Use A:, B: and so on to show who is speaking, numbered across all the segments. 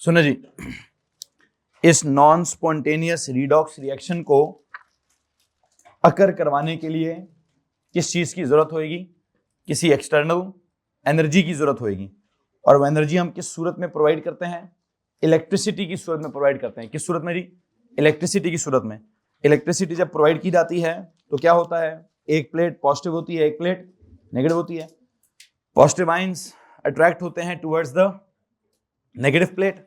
A: सुनो जी, इस non spontaneous redox reaction को अकर करवाने के लिए किस चीज़ की ज़रूरत होगी? किसी एक्सटर्नल एनर्जी की ज़रूरत होगी। और वो एनर्जी हम किस सूरत में प्रोवाइड करते हैं? इलेक्ट्रिसिटी की सूरत में प्रोवाइड करते हैं। किस सूरत में जी? इलेक्ट्रिसिटी की सूरत में। इलेक्ट्रिसिटी जब प्रोवाइड की जाती है तो क्या होता है? एक प्लेट पॉजिटिव होती है, एक प्लेट नेगेटिव होती है। पॉजिटिव आइंस अट्रैक्ट होते हैं टुवर्ड्स द नेगेटिव प्लेट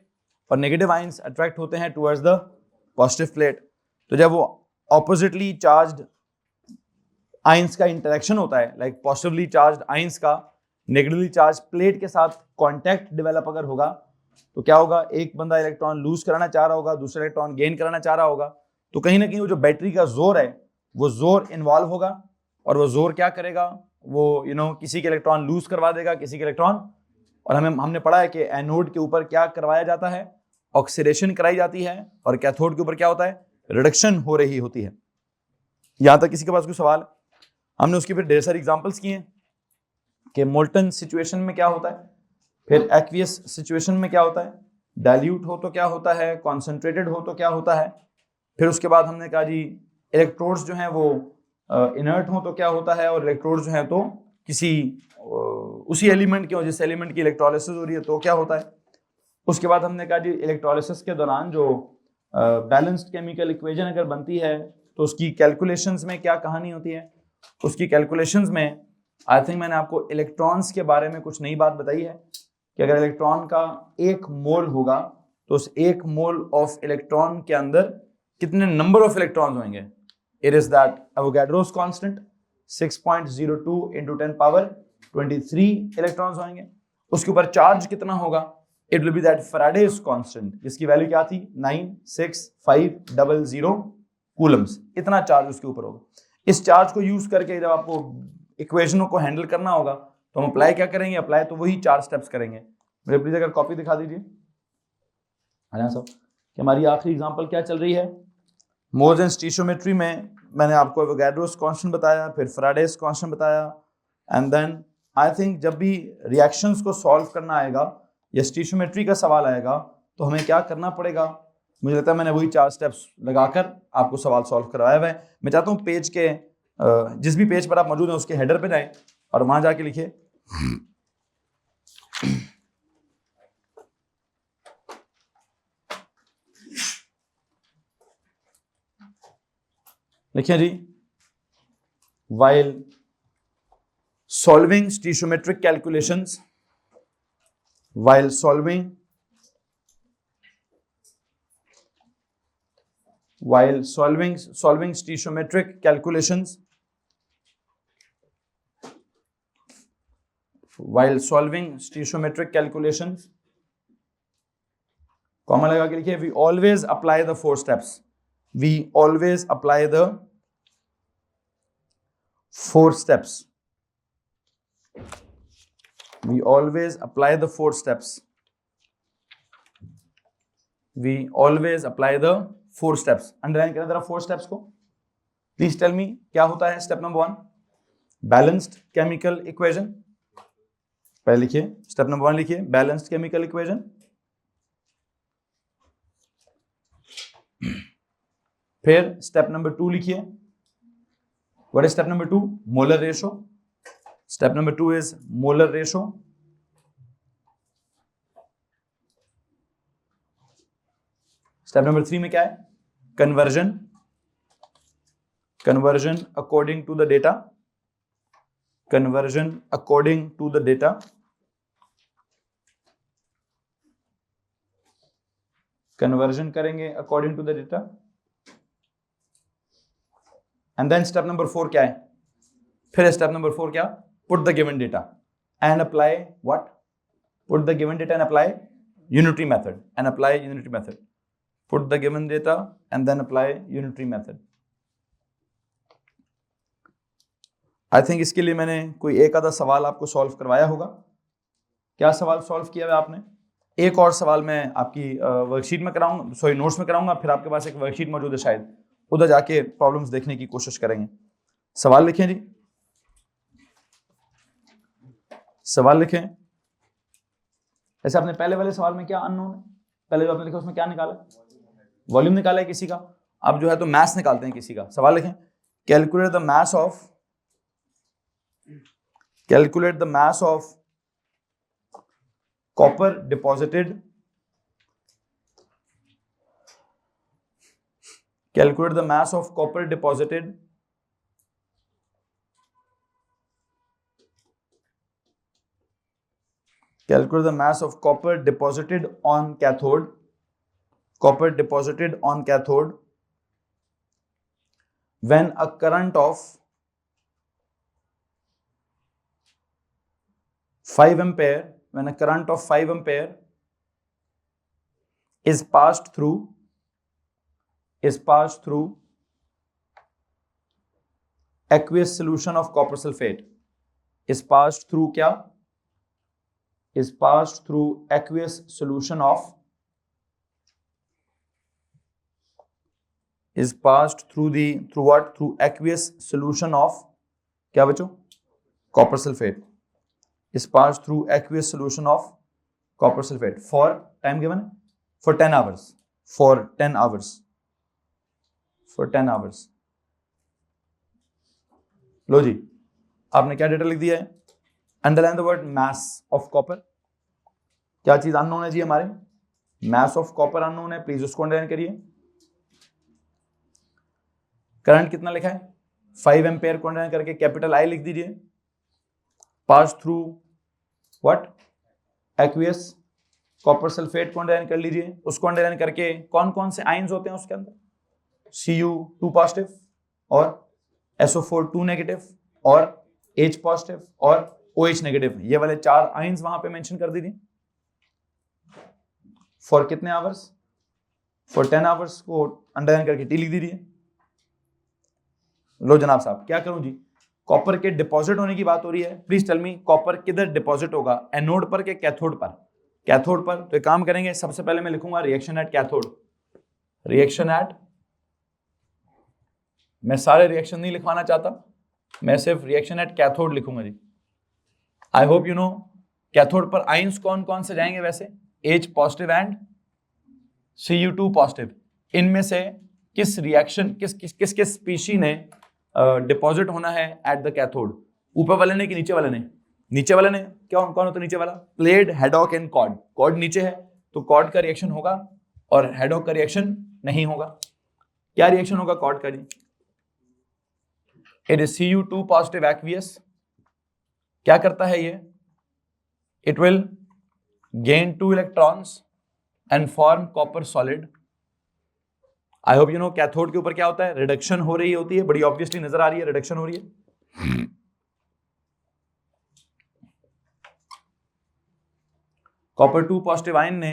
A: और नेगेटिव आइंस अट्रैक्ट होते हैं टुवर्ड्स द पॉजिटिव प्लेट। तो जब वो ऑपोजिटली चार्ज्ड आइंस का इंटरेक्शन होता है, लाइक पॉजिटिवली चार्ज्ड आइंस का नेगेटिवली चार्ज प्लेट के साथ कांटेक्ट डेवलप अगर होगा तो क्या होगा? एक बंदा इलेक्ट्रॉन लूज कराना चाह रहा होगा, दूसरा इलेक्ट्रॉन गेन कराना चाह रहा होगा, तो कहीं ना कहीं वो जो बैटरी का जोर है वो जोर इन्वॉल्व होगा। और वो जोर क्या करेगा? वो किसी के इलेक्ट्रॉन लूज करवा देगा, किसी के इलेक्ट्रॉन। और हमने पढ़ा है कि एनोड के ऊपर क्या करवाया जाता है? ऑक्सीडेशन कराई जाती है। और कैथोड के ऊपर क्या होता है? रिडक्शन हो रही होती है। यहां तक किसी के पास कोई सवाल? हमने उसकी फिर ढेर सारी एग्जांपल्स किए कि मोल्टन सिचुएशन में क्या होता है, फिर एक्वियस सिचुएशन में क्या होता है, डाइल्यूट हो तो क्या होता है, कॉन्सेंट्रेटेड हो तो क्या होता है। फिर उसके बाद हमने कहा जी इलेक्ट्रोड्स जो हैं वो इनर्ट हो तो क्या होता है, और इलेक्ट्रोड्स जो हैं तो किसी उसी एलिमेंट के हो जिस एलिमेंट की इलेक्ट्रोलिसिस हो रही है तो क्या होता है। उसके बाद हमने कहा जी इलेक्ट्रोलिसिस के दौरान जो बैलेंस्ड केमिकल इक्वेशन अगर बनती है तो उसकी कैलकुलेशंस में क्या कहानी होती है। उसकी कैलकुलेशंस में आई थिंक मैंने आपको इलेक्ट्रॉन्स के बारे में कुछ नई बात बताई है कि अगर इलेक्ट्रॉन का 1 मोल होगा तो उस 1 मोल ऑफ इलेक्ट्रॉन के अंदर कितने नंबर ऑफ इलेक्ट्रॉन्स होंगे। It is that Avogadro's constant 6.02 into 10 power 23 electrons होंगे। उसके ऊपर चार्ज कितना होगा? It will be that Faraday's constant, जिसकी वैल्यू क्या थी? 96500 कूलम्स। इतना चार्ज उसके ऊपर होगा। इस चार्ज को यूज करके जब आपको इक्वेशनों को हैंडल करना होगा तो हम अप्लाई क्या करेंगे? अप्लाई तो वही 4 स्टेप्स करेंगे। मुझे प्लीज अगर कॉपी दिखा दीजिए साहब कि हमारी आखिरी एग्जांपल क्या चल रही है। मोल्स एंड स्टीशियोमेट्री में मैंने आपको एवोगाड्रोस कांस्टेंट बताया, फिर फैराडेज कांस्टेंट बताया, एंड देन आई थिंक जब भी रिएक्शंस को सॉल्व करना आएगा या स्टीशियोमेट्री का सवाल आएगा तो हमें क्या करना पड़ेगा? मुझे लगता है मैंने वही 4 स्टेप्स लगाकर आपको सवाल सॉल्व करवाया हुआ है। मैं चाहता हूँ पेज के जिस भी पेज पर आप मौजूद हैं उसके हेडर पे जाएं और वहां जाके लिखिए जी, while solving stoichiometric calculations, while solving stoichiometric calculations, comma लगा के लिखिए we always apply the 4 steps. We always apply the 4 steps. We always apply the 4 steps. We always apply the 4 steps. Underline करें जरा 4 steps को। Please tell me क्या होता है step number 1? Balanced chemical equation. पहले लिखिए स्टेप नंबर 1, लिखिए balanced chemical equation. फिर स्टेप नंबर 2 लिखिए। What is step number 2? Molar ratio. Step number 2 is molar ratio. Step number 3 में क्या है? Conversion. Conversion according to the data. Conversion according to the data. Conversion करेंगे according to the data. And then step number 4 क्या है? फिर step number 4 क्या? Put the given data and apply what? Put the given data and apply unitary method. And apply unitary method. Put the given data and then apply unitary method. I think इसके लिए मैंने कोई एक आधा सवाल आपको solve करवाया होगा। क्या सवाल सॉल्व किया है आपने? एक और सवाल मैं आपकी वर्कशीट में कराऊंगा, सॉरी नोट्स में कराऊंगा, फिर आपके पास एक वर्कशीट मौजूद है, शायद उधर जाके प्रॉब्लम्स देखने की कोशिश करेंगे। सवाल लिखें जी, सवाल लिखें। ऐसे आपने पहले वाले सवाल में क्या अननोन है? पहले जो आपने लिखा उसमें क्या निकाला, वॉल्यूम निकाला है किसी का। अब जो है तो मास निकालते हैं किसी का। सवाल लिखें, calculate the mass of copper deposited, calculate the mass of copper deposited on cathode, when a current of 5 ampere is passed through aqueous solution of copper sulfate, is passed through aqueous solution of क्या बच्चों, copper sulfate, is passed through aqueous solution of copper sulfate for time given for 10 hours. लो जी, आपने क्या data लिख दिया है, underline the word mass of copper. क्या चीज unknown है जी हमारे, mass of copper अननोन है, प्लीज उसको अंडरलाइन करिए. करंट कितना लिखा है, 5 एम्पेयर को अंडरलाइन करके कैपिटल आई लिख दीजिए. Pass through what, aqueous copper sulphate को अंडरलाइन कर लीजिए. उसको अंडरलाइन करके कौन कौन से आयंस होते हैं उसके अंदर, Cu2 पॉजिटिव और SO4 2 नेगेटिव और H पॉजिटिव और OH नेगेटिव. ये वाले 4 आयंस वहां पे मेंशन कर दीजिए. फॉर कितने आवर्स, फॉर 10 आवर्स को अंडरलाइन करके टी लिख दीजिए. लो जनाब साहब, क्या करूं जी, कॉपर के डिपॉजिट होने की बात हो रही है. प्लीज टेल मी, कॉपर किधर डिपॉजिट होगा, एनोड पर के कैथोड पर? कैथोड पर. तो एक काम करेंगे, सबसे पहले मैं लिखूंगा रिएक्शन एट कैथोड. मैं सारे रिएक्शन नहीं लिखवाना चाहता, मैं सिर्फ रिएक्शन एट कैथोड लिखूंगा जी. I hope you know cathode पर आयंस कौन कौन से जाएंगे वैसे, H positive and Cu2 positive. इनमें से किस रिएक्शन किस स्पीशी ने डिपॉजिट होना है एट द कैथोड, ऊपर वाले ने कि नीचे वाले ने? नीचे वाले ने. क्या कौन होता है नीचे वाला, प्लेड, हेडॉक एंड कॉर्ड. कॉर्ड नीचे है तो कॉर्ड का रिएक्शन होगा और हेडॉक का रिएक्शन नहीं होगा. क्या रिएक्शन होगा कॉर्ड का जी, it is Cu2 positive aqueous. क्या करता है ये, it will gain 2 electrons and form copper solid. I hope you know cathode के ऊपर क्या होता है, रिडक्शन हो रही होती है, बड़ी ऑब्वियसली नजर आ रही है, रिडक्शन हो रही है. कॉपर 2 पॉजिटिव आयन ने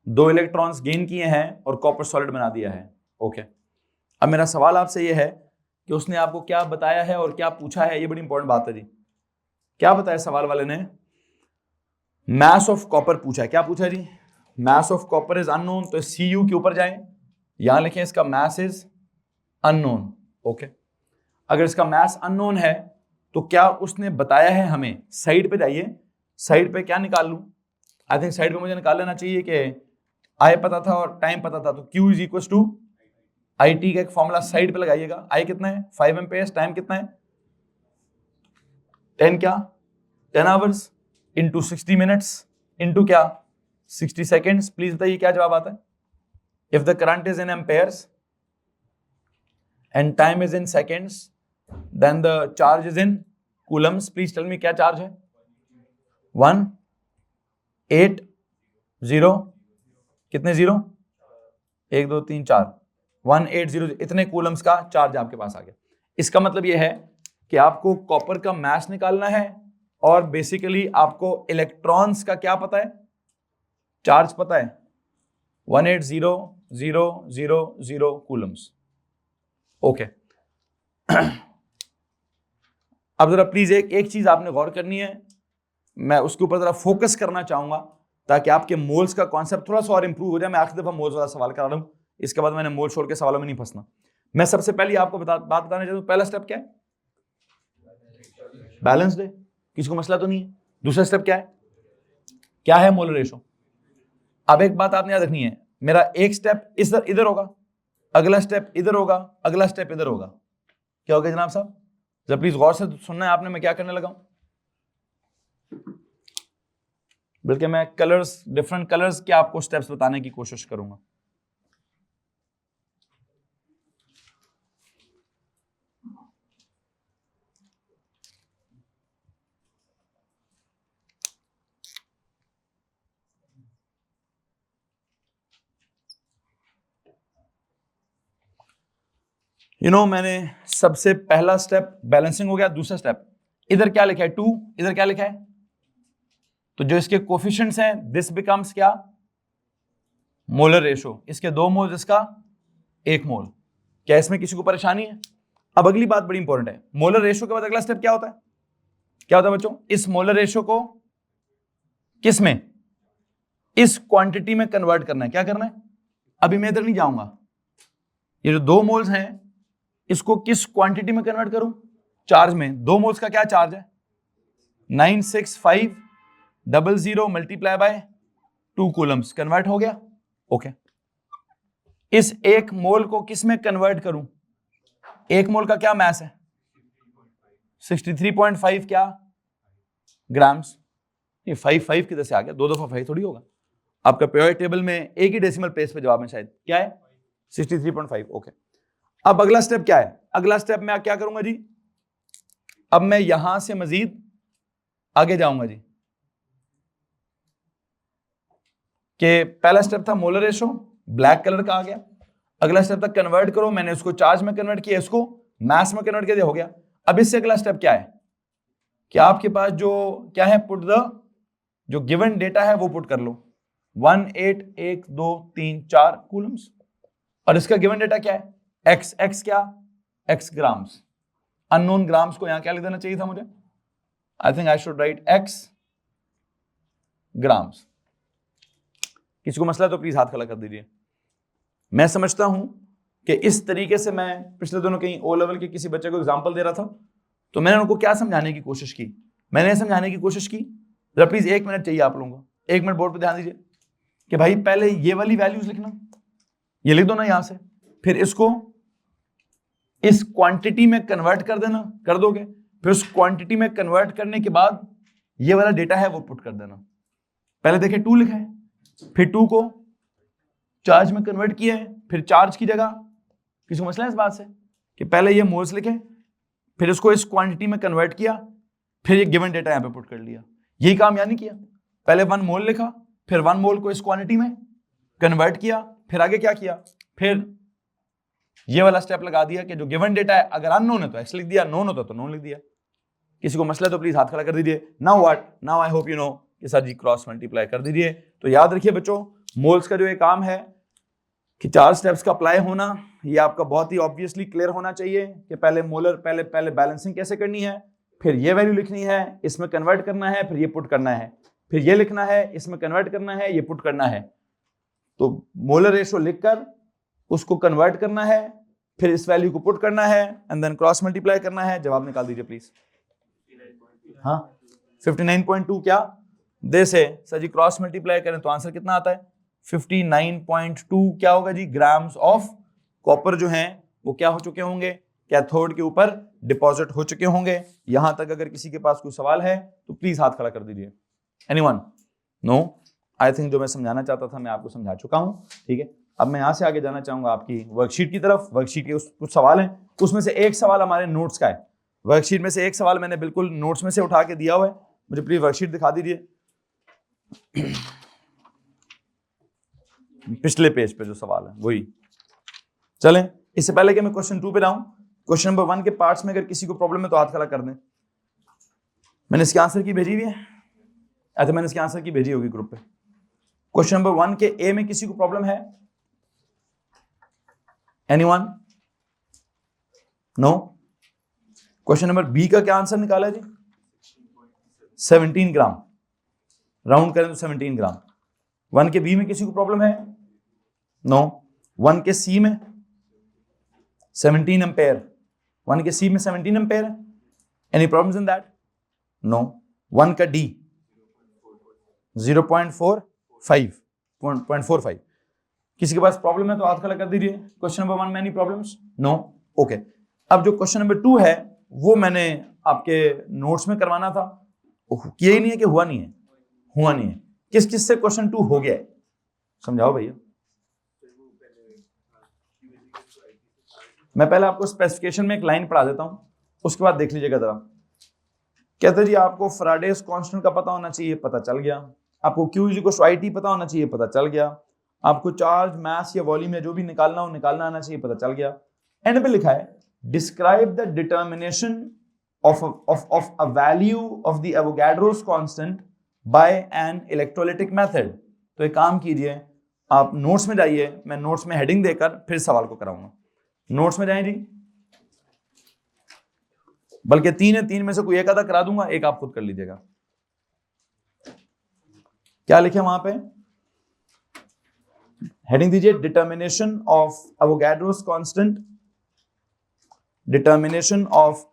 A: 2 इलेक्ट्रॉन्स गेन किए हैं और कॉपर सॉलिड बना दिया है. ओके, अब मेरा सवाल आपसे यह है कि उसने आपको क्या बताया है और क्या पूछा है, ये बड़ी इंपॉर्टेंट बात है जी. क्या बताया सवाल वाले ने, मैस ऑफ कॉपर पूछा है. क्या पूछा है जी, mass of copper is unknown, तो Cu के ऊपर जाए, यहां लिखें इसका मैस इज अननोन. ओके, अगर इसका मैस अननोन है तो क्या उसने बताया है हमें, साइड पे जाइए, साइड पे क्या निकाल लूं, आई थिंक साइड पे मुझे निकाल लेना चाहिए कि आई पता था और टाइम पता था, तो Q is equal to IT का एक फॉर्मूला साइड पे लगाइएगा. आई कितना है 5 एम्पेयर, टाइम कितना है 10 आवर्स इंटू 60 मिनट्स इंटू क्या 60 सेकेंड्स. प्लीज बताइए क्या जवाब आता है. If the current is in amperes and time is in seconds, then the charge is in coulombs. Please tell me क्या charge है, 180, कितने जीरो, 1 2 3 4, 180, इतने कूलम्स का चार्ज आपके पास आ गया. इसका मतलब यह है कि आपको कॉपर का मास निकालना है और बेसिकली आपको इलेक्ट्रॉन्स का क्या पता है, चार्ज पता है, 180,000 कूलम्स. ओके, अब जरा प्लीज एक चीज आपने गौर करनी है, मैं उसके ऊपर जरा फोकस करना चाहूंगा ताकि आपके मोल्स का कॉन्सेप्ट थोड़ा सा और इंप्रूव हो जाए. मैं आखिरी दफा मोल्स वाला सवाल करा रहा हूं, इसके बाद मैंने मोल छोड़ के सवालों में नहीं फंसना. मैं सबसे पहले आपको बात बताना चाहता हूं, पहला स्टेप क्या है, बैलेंस्ड है, किसी को मसला तो नहीं है. दूसरा स्टेप क्या है मोलर रेशो. अब एक बात आपने याद रखनी है, मेरा एक स्टेप इधर इधर होगा, अगला स्टेप इधर होगा, अगला स्टेप इधर होगा। क्या होगा जनाब साहब? जब प्लीज गौर से सुनना है आपने, मैं क्या करने लगा हूं, बल्कि मैं कलर्स, डिफरेंट कलर्स के आपको स्टेप्स बताने की कोशिश करूंगा। मैंने सबसे पहला स्टेप बैलेंसिंग हो गया। दूसरा स्टेप इधर क्या लिखा है 2, इधर क्या लिखा है, तो जो इसके कोफिशिएंट्स हैं दिस बिकम्स क्या, मोलर रेशो। इसके 2 मोल, इसका 1 मोल। क्या इसमें किसी को परेशानी है? अब अगली बात बड़ी इंपॉर्टेंट है, मोलर रेशो के बाद अगला स्टेप क्या होता है? क्या होता है बच्चों? इस मोलर रेशो को किस में, इस क्वांटिटी में कन्वर्ट करना है। क्या करना है? अभी मैं इधर नहीं जाऊंगा, ये जो 2 मोल्स हैं इसको किस क्वांटिटी में कन्वर्ट करूं? चार्ज में। 2 मोल्स का क्या चार्ज है? 96500 मल्टीप्लाई बाय 2 कूलम्स। कन्वर्ट हो गया? ओके। इस 1 मोल को किस में कन्वर्ट करूं? 1 मोल का क्या मास है? 63.5 क्या ग्राम्स। ये 5 किधर से आ गया? 2 दफा 5 थोड़ी होगा। आपका प्योर टेबल में एक ही डेसिमल प्लेस पे जवाब में शायद क्या है, 63.5। ओके। अब अगला स्टेप क्या है? अगला स्टेप मैं क्या करूंगा जी, अब मैं यहां से मजीद आगे जाऊंगा जी, कि पहला स्टेप था मोलर रेशो, ब्लैक कलर का आ गया। अगला स्टेप था कन्वर्ट करो, मैंने उसको चार्ज में कन्वर्ट किया, इसको मास में कन्वर्ट किया, हो गया। अब इससे अगला स्टेप क्या है कि आपके पास जो क्या है, पुट द, जो गिवन डेटा है वो पुट कर लो, 18123 कूलम्स, और इसका गिवन डेटा क्या है, एक्स। एक्स क्या? X grams. अननोन ग्राम्स को यहां क्या लिख देना चाहिए था मुझे, I think I should write x grams. किसी को मसला तो प्लीज हाथ खड़ा कर दीजिए। मैं समझता हूं कि इस तरीके से, मैं पिछले दिनों कहीं ओ लेवल के किसी बच्चे को एग्जांपल दे रहा था, तो मैंने उनको क्या समझाने की कोशिश की, मैंने समझाने की कोशिश की, जरा प्लीज 1 मिनट चाहिए आप लोगों को, 1 मिनट बोर्ड पे ध्यान दीजिए कि भाई पहले ये वाली वैल्यूज लिखना, ये लिख दो ना यहां से, फिर इसको इस क्वांटिटी में कन्वर्ट कर देना, कर दोगे, फिर उस क्वांटिटी में कन्वर्ट करने के बाद ये वाला डेटा है वो पुट कर देना। पहले देखे 2 लिखा है, फिर 2 को चार्ज में कन्वर्ट किया है, फिर चार्ज की जगह, किसी को मसला है इस बात से कि पहले ये मोल्स लिखे, फिर इसको इस क्वांटिटी में कन्वर्ट किया, फिर ये गिवन डेटा यहां पे पुट कर लिया। यही काम यानी किया, पहले 1 मोल लिखा, फिर 1 मोल को इस क्वांटिटी में कन्वर्ट किया, फिर आगे क्या किया, फिर ये वाला स्टेप लगा दिया कि जो गिवन डेटा है अगर अननोन है तो एक्स लिख दिया, नोन होता तो नोन लिख दिया। किसी को मसला तो प्लीज हाथ खड़ा कर दीजिए। Now what, now I hope you no कि सर जी क्रॉस मल्टीप्लाई कर दीजिए। तो याद रखिए बच्चों, मोल्स का जो ये काम है कि 4 स्टेप्स का अप्लाई होना, ये आपका बहुत ही ऑब्वियसली क्लियर होना चाहिए कि पहले मोलर, पहले बैलेंसिंग कैसे करनी है, फिर ये वैल्यू लिखनी है, इसमें कन्वर्ट करना है, फिर ये पुट करना है, फिर ये लिखना है, इसमें कन्वर्ट करना है, ये पुट करना है। तो मोलर रेशो लिखकर उसको कन्वर्ट करना है, फिर इस वैल्यू को पुट करना है, एंड देन क्रॉस मल्टीप्लाई करना है। जवाब निकाल दीजिए प्लीज। हाँ 59.2 क्या दे से सर जी क्रॉस मल्टीप्लाई करें तो आंसर कितना आता है 59.2 क्या होगा जी, ग्राम्स ऑफ कॉपर जो हैं वो क्या हो चुके होंगे, कैथोड के ऊपर डिपॉजिट हो चुके होंगे। यहां तक अगर किसी के पास कोई सवाल है तो प्लीज हाथ खड़ा कर दीजिए। एनीवन? नो, आई थिंक जो मैं समझाना चाहता था मैं आपको समझा चुका हूं। ठीक है, अब मैं यहां से आगे जाना चाहूंगा आपकी वर्कशीट की तरफ। वर्कशीट के कुछ सवाल हैं, उसमें से एक सवाल हमारे नोट्स का है। वर्कशीट में से एक सवाल मैंने बिल्कुल नोट्स में से उठा के दिया हुआ है, मुझे प्लीज वर्कशीट दिखा दीजिए। पिछले पेज पे जो सवाल है वही। चलें, इससे पहले कि मैं क्वेश्चन 2 पे जाऊं, क्वेश्चन नंबर 1 के पार्ट्स में अगर किसी को प्रॉब्लम है तो हाथ खड़ा कर दें। मैंने इसके आंसर की भेजी हुई है, अच्छा मैंने इसके आंसर की भेजी होगी ग्रुप पे। क्वेश्चन नंबर 1 के ए में किसी को प्रॉब्लम है? Anyone? No. Question number B का क्या आंसर निकाला जी? 17 ग्राम, राउंड करें तो 17 ग्राम। 1 के बी में किसी को प्रॉब्लम है? नो। 1 के सी में 17 एम्पेयर, 1 के सी में 17 एम्पेयर है, any problems in that? No. 1 का डी 0.45, 0.45। किसी के पास प्रॉब्लम है तो हाथ खड़ा कर दीजिए। क्वेश्चन नंबर 1 में एनी प्रॉब्लम्स? No, okay. अब जो क्वेश्चन नंबर 2 है वो मैंने आपके नोट्स में करवाना था, किया ही नहीं है कि हुआ नहीं है? हुआ नहीं है। किस किस से क्वेश्चन 2 हो गया है, समझाओ भैया। मैं पहले आपको स्पेसिफिकेशन में एक लाइन पढ़ा देता हूं, उसके बाद देख लीजिएगा जरा। कहते जी आपको फैराडेस कांस्टेंट का पता होना चाहिए, पता चल गया। आपको Q = IT पता होना चाहिए, पता चल गया। आपको चार्ज, मास या वॉल्यूम या जो भी निकालना हो निकालना आना चाहिए, पता चल गया। एंड पे लिखा है describe the determination of a value of the Avogadro's constant by an electrolytic method। तो एक काम कीजिए, आप नोट्स में जाइए, मैं नोट्स में हेडिंग देकर फिर सवाल को कराऊंगा। नोट्स में जाएं जी, बल्कि 3 है, 3 में से कोई एक आधा करा दूंगा, एक आप खुद कर लीजिएगा। क्या लिखे वहां पे? हेडिंग दीजिए determination of Avogadro's constant, determination of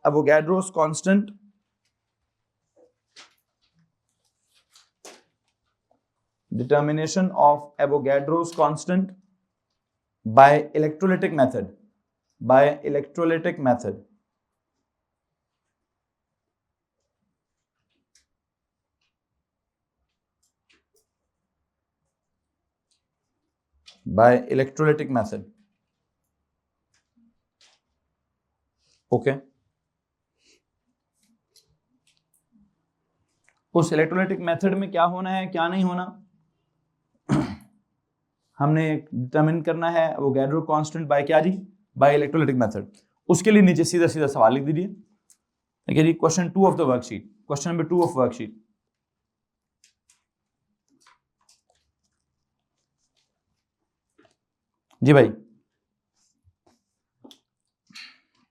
A: Avogadro's constant by electrolytic method, by electrolytic method। by electrolytic method, okay. उस इलेक्ट्रोलाइटिक मेथड में क्या होना है क्या नहीं होना हमने डिटरमिन करना है। एवोगाड्रो कांस्टेंट बाय क्या जी? Bye electrolytic method. उसके लिए नीचे सीधा सीधा सवाल लिख दीजिए। ठीक है जी, question 2 of the worksheet, question number 2 of worksheet. जी भाई,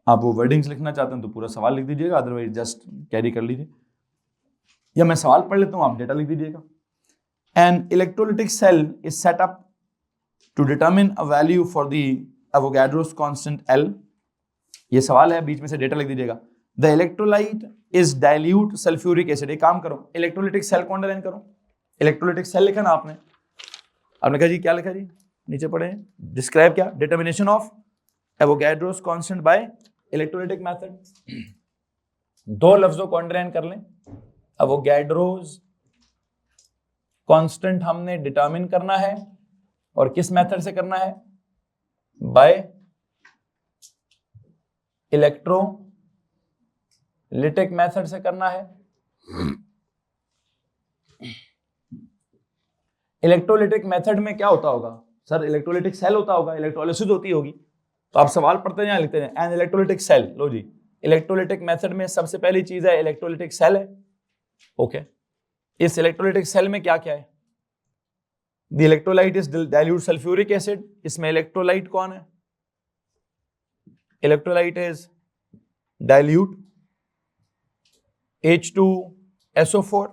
A: आप वो वर्डिंग्स लिखना चाहते हैं तो पूरा सवाल लिख दीजिएगा, अदरवाइज जस्ट कैरी कर लीजिए, या मैं सवाल पढ़ लेता हूं, आप डेटा लिख दीजिएगा। An electrolytic cell is set up to determine a value for the Avogadro's constant L। ये सवाल है, बीच में से डेटा लिख दीजिएगा। The electrolyte is dilute sulphuric acid. एक काम करो, इलेक्ट्रोलिटिक सेल को अंडरलाइन करो। इलेक्ट्रोलिटिक सेल लिखा ना आपने कहा जी, क्या लिखा जी? नीचे पढ़े, डिस्क्राइब क्या? Determination of Avogadro's constant by electrolytic method. 2 लफ्जों को अंडरलाइन कर लें। एवोगाड्रोस कांस्टेंट हमने डिटरमिन करना है, और किस मेथड से करना है? बाय इलेक्ट्रोलिटिक मेथड से करना है। इलेक्ट्रोलिटिक मेथड में क्या होता होगा सर? इलेक्ट्रोलिटिक सेल होता होगा, इलेक्ट्रोलिसिस होती होगी। तो आप सवाल पढ़ते हैं, लिखते हैं एन इलेक्ट्रोलिटिक सेल। लो जी, इलेक्ट्रोलिटिक मेथड में सबसे पहली चीज है इलेक्ट्रोलिटिक सेल है। ओके, इस इलेक्ट्रोलिटिक सेल में क्या क्या है? The electrolyte is dilute sulphuric acid. इसमें इलेक्ट्रोलाइट कौन है? Electrolyte is dilute H2SO4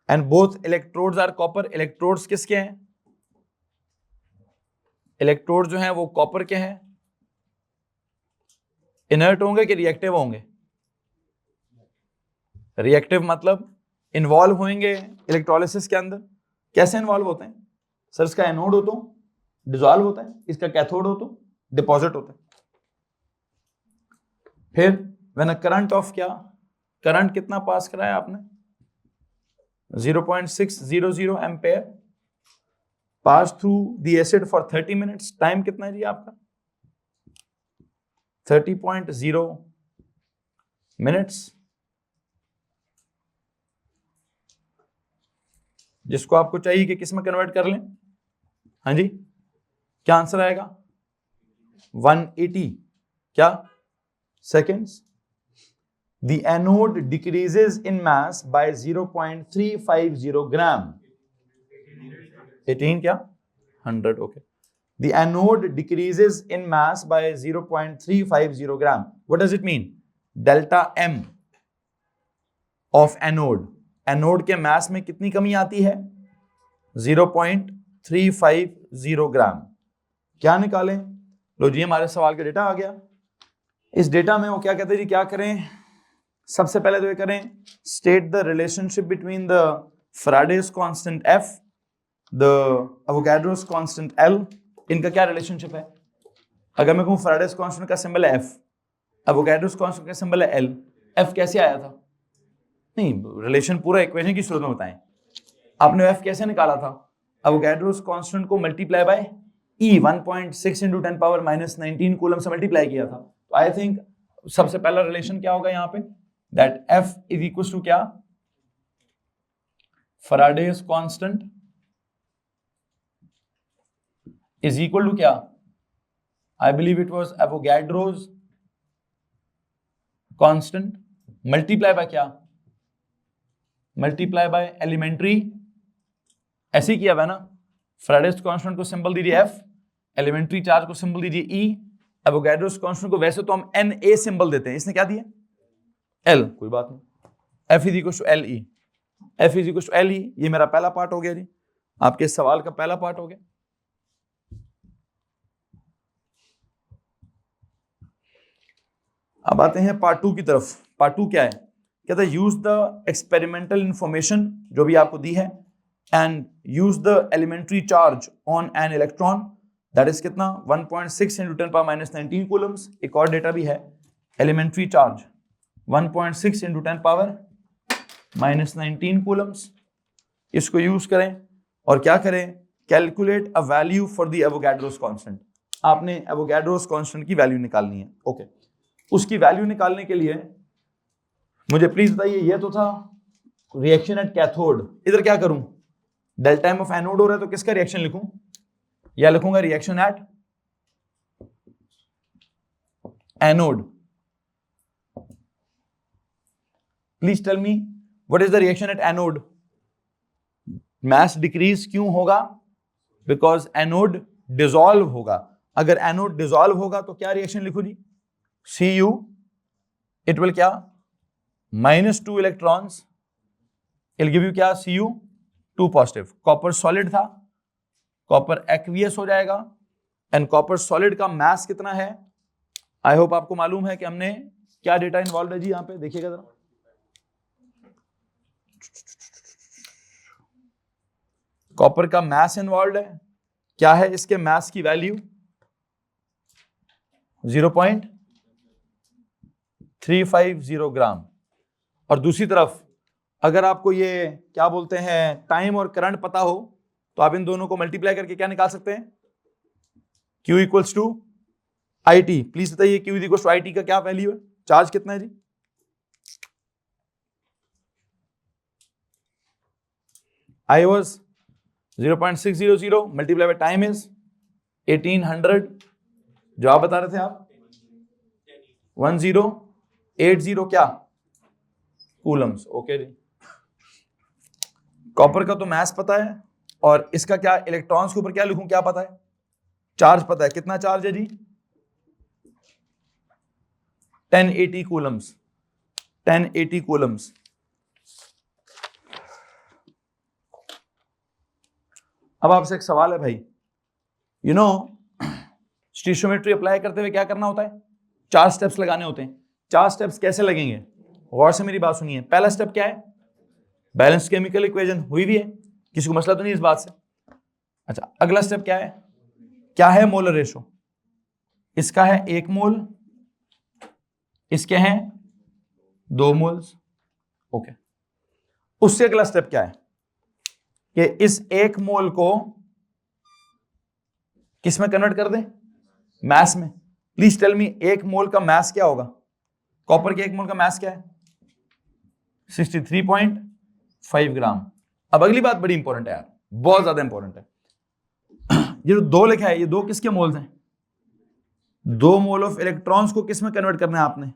A: and both electrodes are copper. Electrodes किसके हैं? इलेक्ट्रोड जो हैं वो कॉपर के हैं। इनर्ट होंगे कि रिएक्टिव होंगे? रिएक्टिव मतलब इन्वॉल्व होंगे इलेक्ट्रोलिसिस के अंदर। कैसे इन्वॉल्व होते हैं सर? इसका एनोड हो तो डिसॉल्व होता है, इसका कैथोड हो तो डिपॉजिट होता है। फिर व्हेन अ करंट ऑफ क्या? करंट कितना पास कराया आपने? 0.600 ampere pass through the acid for 30 minutes. Time कितना है जी आपका? 30.0 मिनट्स, जिसको आपको चाहिए कि किस में कन्वर्ट कर लें। हाँ जी, क्या आंसर आएगा? 180 क्या seconds. The anode decreases in mass by 0.350 gram। 18 क्या? 100, okay। The anode decreases in mass by 0.350 gram। What does it mean? Delta M of anode। Anode के मास में कितनी कमी आती है? 0.350 ग्राम। क्या निकालें? लो जी, हमारे सवाल का डेटा आ गया। इस डेटा में वो क्या कहते हैं जी, क्या करें? सबसे पहले तो ये करें, state the relationship between the Faraday's constant F the Avogadro's constant L, इनका क्या रिलेशनशिप है? अगर मैं कहूँ फैराडेस कांस्टेंट का सिंबल है F, एवोगैड्रोस कांस्टेंट का सिंबल है L, F कैसे आया था? नहीं, रिलेशन पूरा इक्वेशन की सूरत में बताएं। आपने F कैसे निकाला था? एवोगैड्रोस कांस्टेंट को multiply by E 1.6 into 10 power minus 19 coulomb से मल्टीप्लाई किया था। तो आई थिंक सबसे पहला रिलेशन क्या होगा यहाँ पे, that F is equal to क्या, Faraday's constant is equal to क्या, I believe it was Avogadro's constant multiply by क्या, मल्टीप्लाई बाय एलिमेंट्री, ऐसे ही किया हुआ ना, फैराडेस कांस्टेंट को सिंबल दीजिए F, एलिमेंट्री चार्ज को सिंबल दीजिए E, एवोगैड्रोस कांस्टेंट को वैसे तो हम Na सिंबल देते हैं, इसने क्या दिया L, कोई बात नहीं, F is equal to LE, F is equal to LE। ये मेरा पहला पार्ट हो गया जी, आपके सवाल का पहला पार्ट हो गया। अब आते हैं पार्ट 2 की तरफ। पार्ट 2 क्या है? कहता है यूज द एक्सपेरिमेंटल इंफॉर्मेशन जो भी आपको दी है and use the elementary charge on an electron, that is कितना 1.6 into 10 power minus 19 कूलम्स। एक और डेटा भी है, elementary charge 1.6 into 10 power minus 19 coulombs. इसको यूज करें और क्या करें, calculate a value for the Avogadro's constant. आपने एवोगैड्रोस कांस्टेंट की वैल्यू निकालनी है। ओके, उसकी वैल्यू निकालने के लिए मुझे प्लीज बताइए, ये तो था रिएक्शन एट कैथोड, इधर क्या करूं, डेल्टा टाइम ऑफ एनोड हो रहा है तो किसका रिएक्शन लिखूं, या लिखूंगा reaction at anode. Please tell me what is the reaction at anode. Mass decrease क्यों होगा? बिकॉज एनोड डिसॉल्व होगा। अगर एनोड डिसॉल्व होगा तो क्या रिएक्शन लिखूं जी, Cu, it will क्या, -2 इलेक्ट्रॉन्स, it'll give you क्या, Cu 2 पॉजिटिव। कॉपर सॉलिड था, कॉपर एक्वियस हो जाएगा, एंड कॉपर सॉलिड का मास कितना है? आई होप आपको मालूम है कि हमने क्या डेटा इन्वॉल्व है जी, यहां पे देखिएगा जरा। कॉपर का मास इन्वॉल्व है, क्या है इसके मास की वैल्यू 0.350 ग्राम। और दूसरी तरफ अगर आपको ये क्या बोलते हैं टाइम और करंट पता हो तो आप इन दोनों को मल्टीप्लाई करके क्या निकाल सकते हैं, Q equals to IT। Please बताइए Q इक्वल्स टू IT का क्या वैल्यू है, चार्ज कितना है जी? I was 0.600 multiply by time is 1800, जो आप बता रहे थे आप 1080 क्या कूलम्स। ओके जी, कॉपर का तो मास पता है और इसका क्या, इलेक्ट्रॉन्स के ऊपर क्या लिखूं, क्या पता है, चार्ज पता है। कितना चार्ज है जी? 1080 कूलम्स, 1080 कूलम्स। अब आपसे एक सवाल है भाई, यू नो स्टीशियोमेट्री अप्लाई करते हुए क्या करना होता है, 4 स्टेप्स लगाने होते हैं। 4 स्टेप्स कैसे लगेंगे, गौर से मेरी बात सुनिए। पहला स्टेप क्या है, बैलेंस केमिकल इक्वेशन हुई भी है, किसी को मसला तो नहीं इस बात से। अच्छा, अगला स्टेप क्या है मोलर रेशो, इसका है 1 मोल, इसके हैं 2 मोल्स। ओके, उससे अगला स्टेप क्या है कि इस 1 मोल को किस में कन्वर्ट कर दें, मास में। प्लीज टेल मी 1 मोल का मास क्या होगा, कॉपर के 1 मोल का मास क्या है, 63.5 ग्राम। अब अगली बात बड़ी इंपॉर्टेंट है यार, बहुत ज्यादा इंपॉर्टेंट है। ये जो 2 लिखा है, ये 2 किसके मोल्स हैं, 2 मोल ऑफ इलेक्ट्रॉन्स को किस में कन्वर्ट करना है आपने,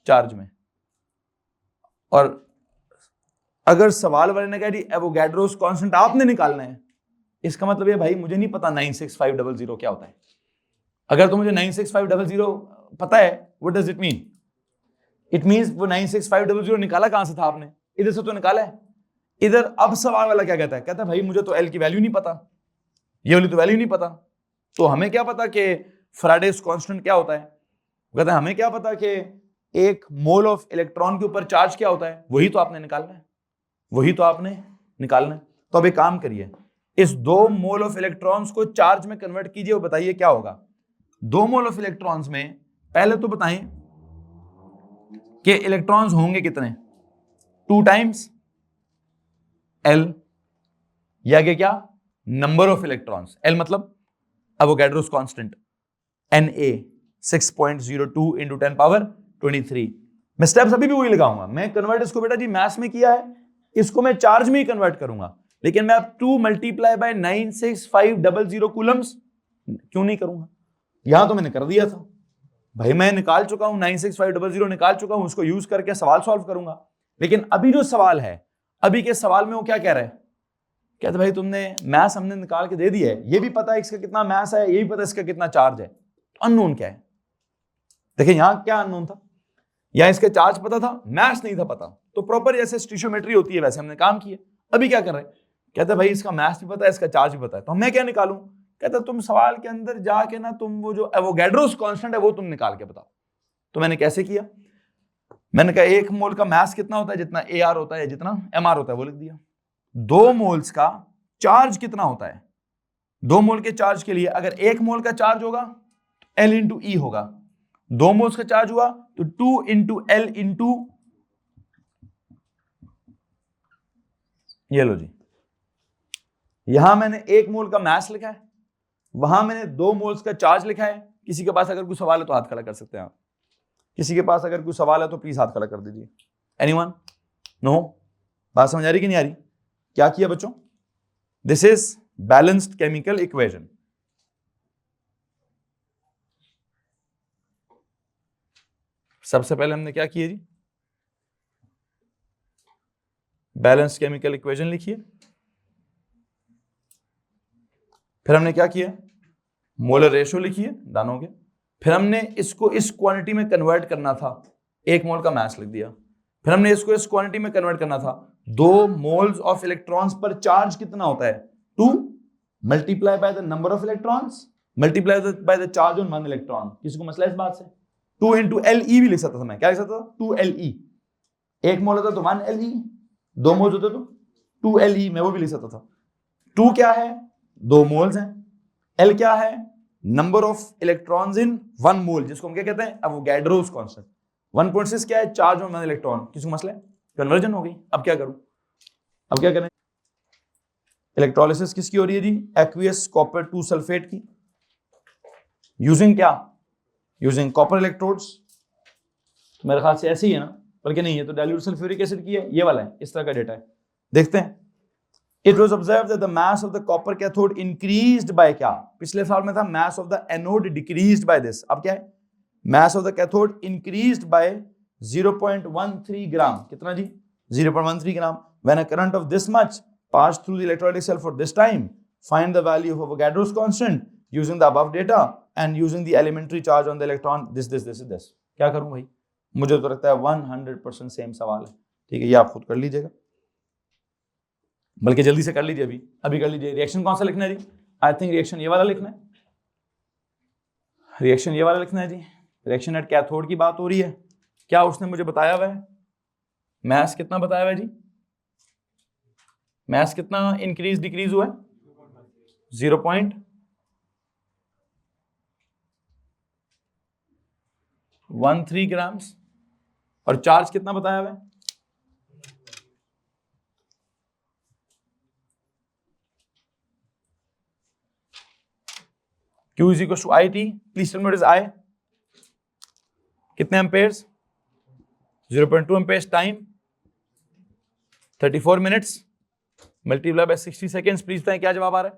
A: चार्ज में। और अगर सवाल वाले ने कहा जी एवोगैड्रोस कांस्टेंट आपने निकालना है, इसका मतलब ये भाई मुझे नहीं पता 96500 क्या होता है। अगर तो मुझे 96500 पता है, what does it mean, it means वो 96500 निकाला कहां से था आपने, इधर से तो निकाला है। इधर अब सवाल वाला क्या कहता है, कहता है भाई मुझे तो एल की वैल्यू नहीं पता, ये वाली तो वैल्यू नहीं पता, तो हमें क्या पता कि फैराडेस कांस्टेंट क्या होता है। कहता है हमें क्या पता कि 1 मोल ऑफ इलेक्ट्रॉन के ऊपर चार्ज क्या होता है, वही तो आपने निकालना है, वही तो आपने निकालना है। तो अब एक काम करिए, इस 2 मोल ऑफ इलेक्ट्रॉन्स को चार्ज में कन्वर्ट कीजिए और बताइए क्या होगा। 2 मोल ऑफ इलेक्ट्रॉन्स में पहले तो बताएं कि इलेक्ट्रॉन्स होंगे कितने, 2 टाइम्स एल, या क्या, नंबर ऑफ इलेक्ट्रॉन्स, एल मतलब Avogadro's constant, Na 6.02 into 10 power 23। मैं स्टेप्स अभी भी वही लगाऊंगा, मैं कन्वर्ट इसको बेटा जी मैथ्स में किया है, इसको मैं चार्ज में ही कन्वर्ट करूंगा, लेकिन मैं अब 2 मल्टीप्लाई बाय 96500 कूलम्स क्यों नहीं करूंगा। यहां तो मैंने कर दिया था भाई, मैं निकाल चुका हूं 96500 निकाल चुका हूं, उसको यूज करके सवाल सॉल्व करूंगा। लेकिन अभी जो सवाल है, अभी के सवाल में वो क्या कह रहा है, कहते भाई तुमने मैथ्स हमने निकाल के दे दिया है, ये भी पता है इसका कितना मैथ्स है, ये भी पता है इसका कितना चार्ज है, अननोन क्या है। देखिए यहां क्या अननोन था, यहां इसका चार्ज पता था, मैथ्स नहीं था पता, तो प्रॉपर जैसे स्टीशियोमेट्री होती है वैसे हमने काम किया। अभी क्या कर रहे हैं, कहते भाई इसका मैथ्स भी पता है, इसका चार्ज भी पता है, तो मैं क्या निकालूं, कहता तुम सवाल के अंदर जाके ना तुम वो जो एवोगैड्रोस कांस्टेंट है वो तुम निकाल के बताओ। तो मैंने कैसे किया, मैंने कहा 1 मोल का मास कितना होता है, जितना AR होता है, जितना MR होता है वो लिख दिया। 2 मोल्स का चार्ज कितना होता है, 2 मोल के चार्ज के लिए अगर 1 मोल का चार्ज होगा तो L इंटू E होगा, 2 मोल्स का चार्ज हुआ तो 2 इंटू L इंटू, ये लो जी, यहां मैंने 1 मोल का मास लिखा है, वहां मैंने 2 मोल्स का चार्ज लिखा है। किसी के पास अगर कोई सवाल है तो हाथ खड़ा कर सकते हैं आप, किसी के पास अगर कोई सवाल है तो प्लीज हाथ खड़ा कर दीजिए। एनीवन? नो? बात समझ आ रही कि नहीं आ रही? क्या किया बच्चों, this is balanced chemical equation. सबसे पहले हमने क्या किया जी, बैलेंस्ड केमिकल इक्वेशन लिखिए। फिर हमने क्या किया, मोलर रेशियो लिखिए दानों के। फिर हमने इसको इस क्वांटिटी में कन्वर्ट करना था, 1 मोल का मास लिख दिया। फिर हमने इसको इस क्वांटिटी में कन्वर्ट करना था, 2 मोल्स ऑफ इलेक्ट्रॉन्स पर चार्ज कितना होता है, 2 multiply by the number of electrons multiply by the charge on 1 electron. किसी को मसला इस बात से, 2 इंटू LE भी लिख सकता था मैं, क्या लिख सकता था, 2LE। 1 मोल होता तो 1LE, 2 मोल्स होते तो 2LE, मैं वो भी लिख सकता था। 2 क्या है, 2 मोल्स हैं, L क्या है, नंबर ऑफ इलेक्ट्रॉन्स इन 1 मोल, जिसको हम क्या कहते हैं, एवोगैड्रोस कांस्टेंट। 1.6 क्या है, चार्ज ऑन 1 इलेक्ट्रॉन। किसी को मसला है, कन्वर्जन हो गई। अब क्या करूं, अब क्या करें, इलेक्ट्रोलिसिस किसकी हो रही है जी, एक्वियस कॉपर 2 सल्फेट की, यूजिंग क्या, यूजिंग कॉपर इलेक्ट्रोड्स। मेरे ख्याल से ऐसे ही है ना, बल्कि नहीं है तो डाइल्यूट सल्फ्यूरिक एसिड की है, ये वाला है, इस तरह का डेटा है। देखते हैं, It was observed that the mass of the copper cathode increased by क्या, पिछले साल में था mass of the anode decreased by this, अब क्या है, mass of the cathode increased by 0.13 gram, कितना जी, 0.13 gram, when a current of this much passed through the electrolytic cell for this time, find the value of Avogadro's constant using the above data and using the elementary charge on the electron, this। क्या करूं भाई, मुझे तो लगता है 100% same सवाल है, ठीक है, ये आप खुद कर लीजिएगा, बल्कि जल्दी से कर लीजिए, अभी कर लीजिए। रिएक्शन कौन सा लिखना है जी, आई थिंक रिएक्शन ये वाला लिखना है, रिएक्शन ये वाला लिखना है जी। रिएक्शन एट कैथोड की बात हो रही है, क्या उसने मुझे बताया हुआ है, मैस कितना बताया हुआ है जी, मैस कितना इंक्रीज डिक्रीज हुआ है, 0.13 ग्राम्स, और चार्ज कितना बताया हुआ है, Q is equal to IT, please tell me what is I, कितने Ampere's, 0.2 Ampere's, time 34 minutes, multiply by 60 seconds, please बताएं क्या जवाब आ रहा है,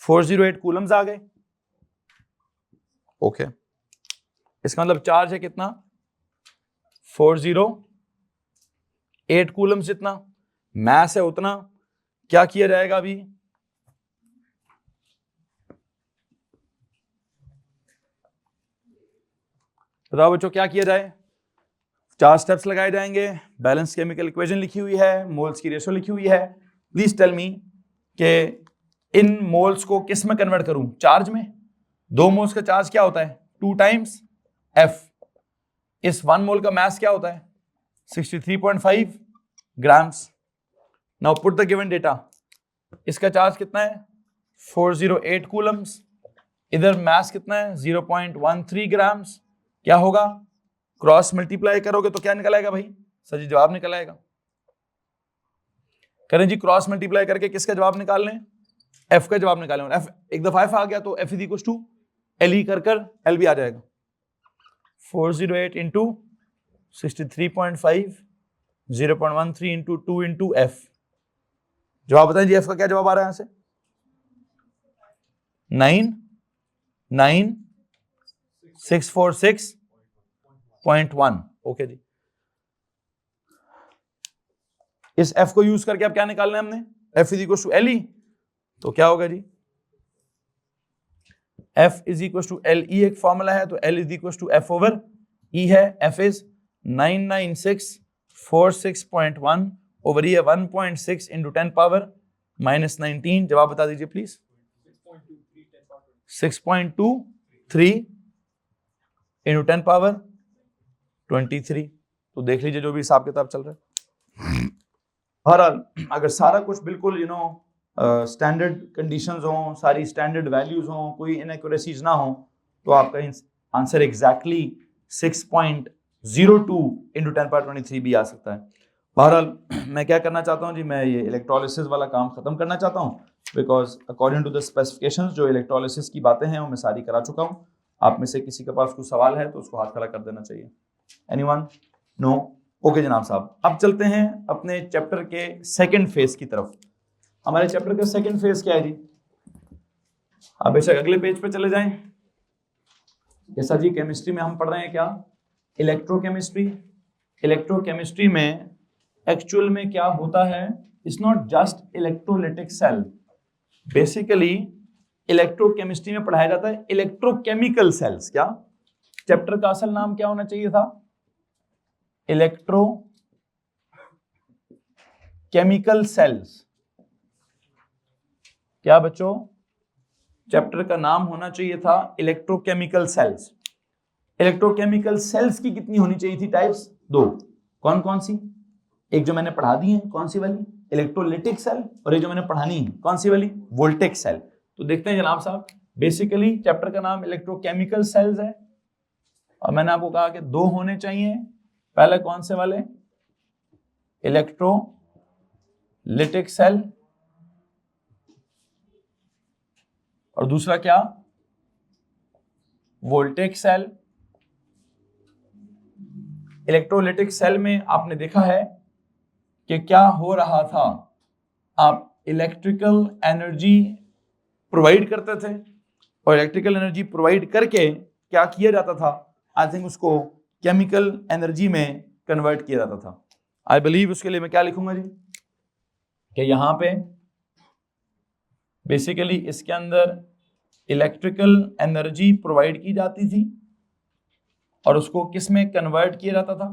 A: 408 कूलम्स आ गए। ओके, इसका मतलब चार्ज है कितना, 408 कूलम्स, जितना मैस है उतना क्या किया जाएगा, अभी बताओ बच्चों क्या किया जाए, 4 स्टेप्स लगाए जाएंगे, बैलेंस केमिकल इक्वेशन लिखी हुई है, मोल्स की रेशियो लिखी हुई है। प्लीज टेल मी कि इन मोल्स को किस में कन्वर्ट करूं, चार्ज में। 2 मोल्स का चार्ज क्या होता है, 2 टाइम्स F। इस 1 मोल का मास क्या होता है, 63.5 grams. Now put the given data, इसका चार्ज कितना है 408 कूलम्स, इधर मास कितना है 0.13 ग्राम्स। क्या होगा, क्रॉस मल्टीप्लाई करोगे तो क्या निकल आएगा भाई, सर जी जवाब निकल आएगा। करें जी क्रॉस मल्टीप्लाई करके किसका जवाब निकाल लें, एफ का जवाब निकालें। एफ एक दफा एफ आ गया तो F is equal to L E कर एल भी आ जाएगा। 408 इंटू 63.5 0.13 इंटू 2 इंटू एफ। जवाब बताएं जी एफ का क्या जवाब आ रहा है यहां से 99646.1। ओके जी, इस एफ को यूज करके अब क्या निकालना है हमने, F is equal to L E. तो क्या होगा जी, F is equal to L E एक फॉर्मूला है, तो L is equal to F over E है। एफ इज 99646.1 ओवर ई है 1.6 इंटू 10 पावर -19। जवाब बता दीजिए प्लीज। 6.23 into 10 power 23। तो देख लीजिए जो भी हिसाब किताब चल रहा है। बहरहाल अगर सारा कुछ बिल्कुल स्टैंडर्ड कंडीशंस हों, सारी स्टैंडर्ड वैल्यूज हों, कोई इनएक्यूरेसीज ना हो, तो आपका आंसर एग्जैक्टली 6.02 इंटू 10 पावर 23 भी आ सकता है। बहरहाल मैं क्या करना चाहता हूँ जी, मैं ये इलेक्ट्रोलिसिस वाला काम खत्म करना चाहता हूँ, because according to the specifications जो इलेक्ट्रोलिसिस की बातें हैं वो मैं सारी करा चुका हूँ। आप में से किसी के पास कुछ सवाल है तो उसको हाथ खड़ा कर देना चाहिए। एनीवन? नो? ओके जनाब साहब, अब चलते हैं अपने चैप्टर के सेकंड फेज की तरफ। हमारे चैप्टर का सेकंड फेज क्या है जी, आप बेशक अगले पेज पे चले जाएं। जैसा जी केमिस्ट्री में हम पढ़ रहे हैं क्या, इलेक्ट्रोकेमिस्ट्री। इलेक्ट्रोकेमिस्ट्री में एक्चुअल में क्या होता है, it's not just electrolytic cell. Basically electrochemistry में पढ़ाया जाता है इलेक्ट्रोकेमिकल सेल्स। क्या चैप्टर का असल नाम क्या होना चाहिए था, इलेक्ट्रोकेमिकल सेल्स। क्या बच्चों, चैप्टर का नाम होना चाहिए था इलेक्ट्रोकेमिकल सेल्स। इलेक्ट्रोकेमिकल सेल्स की कितनी होनी चाहिए थी टाइप्स, दो। कौन कौन सी, एक जो मैंने पढ़ा दी है कौन सी वाली, इलेक्ट्रोलिटिक सेल, और एक जो मैंने पढ़ानी है कौन सी वाली, वोल्टेक सेल। तो देखते हैं जनाब साहब, बेसिकली चैप्टर का नाम इलेक्ट्रोकेमिकल सेल्स है और मैंने आपको कहा कि दो होने चाहिए। पहले कौन से वाले, इलेक्ट्रोलिटिक सेल, और दूसरा क्या, वोल्टेक सेल। इलेक्ट्रोलिटिक सेल में आपने देखा है कि क्या हो रहा था, आप इलेक्ट्रिकल एनर्जी प्रोवाइड करते थे और इलेक्ट्रिकल एनर्जी प्रोवाइड करके क्या किया जाता था, आई थिंक उसको केमिकल एनर्जी में कन्वर्ट किया जाता था। आई बिलीव उसके लिए मैं क्या लिखूंगा जी, कि यहां पे बेसिकली इसके अंदर इलेक्ट्रिकल एनर्जी प्रोवाइड की जाती थी और उसको किस में कन्वर्ट किया जाता था,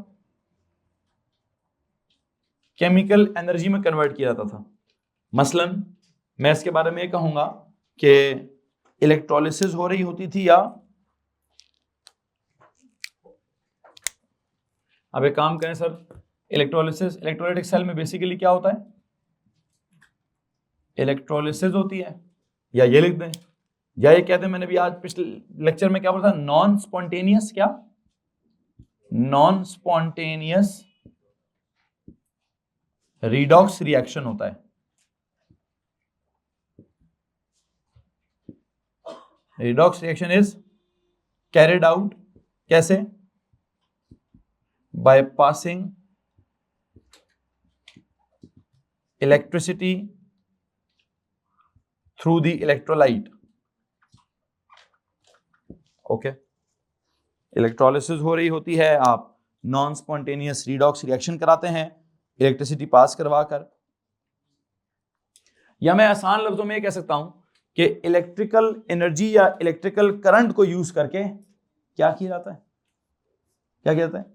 A: केमिकल एनर्जी में कन्वर्ट किया जाता था। मसलन मैं इसके बारे में कहूंगा कि इलेक्ट्रोलिसिस हो रही होती थी, या अब एक काम करें सर, इलेक्ट्रोलिसिस, इलेक्ट्रोलिटिक सेल में बेसिकली क्या होता है, इलेक्ट्रोलिसिस होती है, या ये लिख दें, या ये कहते हैं, मैंने भी आज पिछले लेक्चर में क्या बोला था, नॉन स्पॉन्टेनियस, क्या नॉन स्पॉन्टेनियस रिडॉक्स रिएक्शन होता है। Redox reaction is carried out कैसे, by passing electricity through the electrolyte. Okay, electrolysis हो रही होती है, आप नॉन स्पॉन्टेनियस रिडॉक्स रिएक्शन कराते हैं इलेक्ट्रिसिटी पास करवा कर, या मैं आसान लफ्जों में कह सकता हूं कि इलेक्ट्रिकल एनर्जी या इलेक्ट्रिकल करंट को यूज करके क्या किया जाता है, क्या किया जाता है,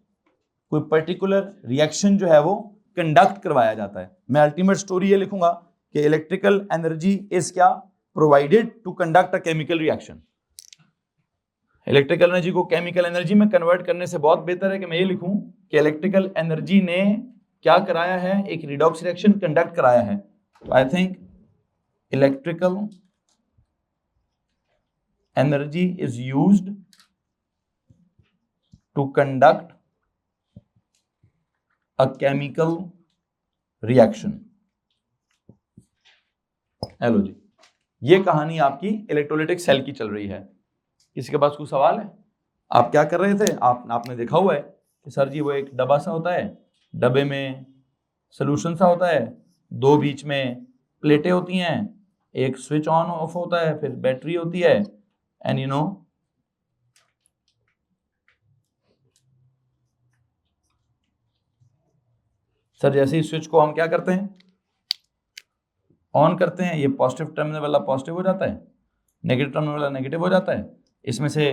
A: कोई पर्टिकुलर रिएक्शन जो है वो कंडक्ट करवाया जाता है। मैं अल्टीमेट स्टोरी ये लिखूंगा कि इलेक्ट्रिकल एनर्जी इज क्या, provided to conduct a chemical reaction. Electrical energy को केमिकल एनर्जी में कन्वर्ट करने से बहुत बेहतर है कि मैं ये लिखूं कि इलेक्ट्रिकल एनर्जी ने क्या कराया है, एक रिडॉक्स रिएक्शन कंडक्ट कराया है। तो I think electrical energy is used to conduct a chemical reaction. Hello जी, ये कहानी आपकी इलेक्ट्रोलाइटिक सेल की चल रही है। किसी के पास कोई सवाल है? आप क्या कर रहे थे? आपने देखा हुआ है कि सर जी वो एक डब्बा सा होता है, डब्बे में सोल्यूशन सा होता है, दो बीच में प्लेटें होती हैं, एक स्विच ऑन ऑफ होता है, फिर बैटरी होती है, एंड यू नो सर जैसे ही स्विच को हम क्या करते हैं, ऑन करते हैं, ये पॉजिटिव टर्मिनल वाला पॉजिटिव हो जाता है, नेगेटिव टर्मिनल वाला नेगेटिव हो जाता है, इसमें से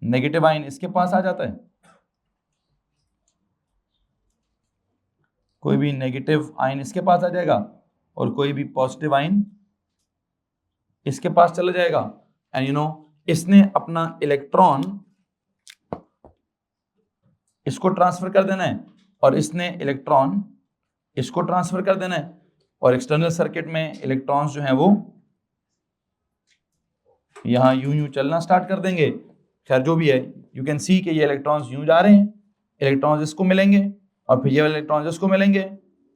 A: नेगेटिव आयन इसके पास आ जाता है, कोई भी नेगेटिव आयन इसके पास आ जाएगा और कोई भी पॉजिटिव आयन इसके पास चला जाएगा, एंड यू नो इसने अपना इलेक्ट्रॉन इसको ट्रांसफर कर देना है और इसने इलेक्ट्रॉन इसको ट्रांसफर कर देना है, और एक्सटर्नल सर्किट में इलेक्ट्रॉन्स जो हैं वो यहां यूं चलना स्टार्ट कर देंगे। खैर जो भी है, यू कैन सी कि ये इलेक्ट्रॉन्स यूं जा रहे हैं, इलेक्ट्रॉन्स इसको मिलेंगे और फिर ये इलेक्ट्रॉन्स इसको मिलेंगे,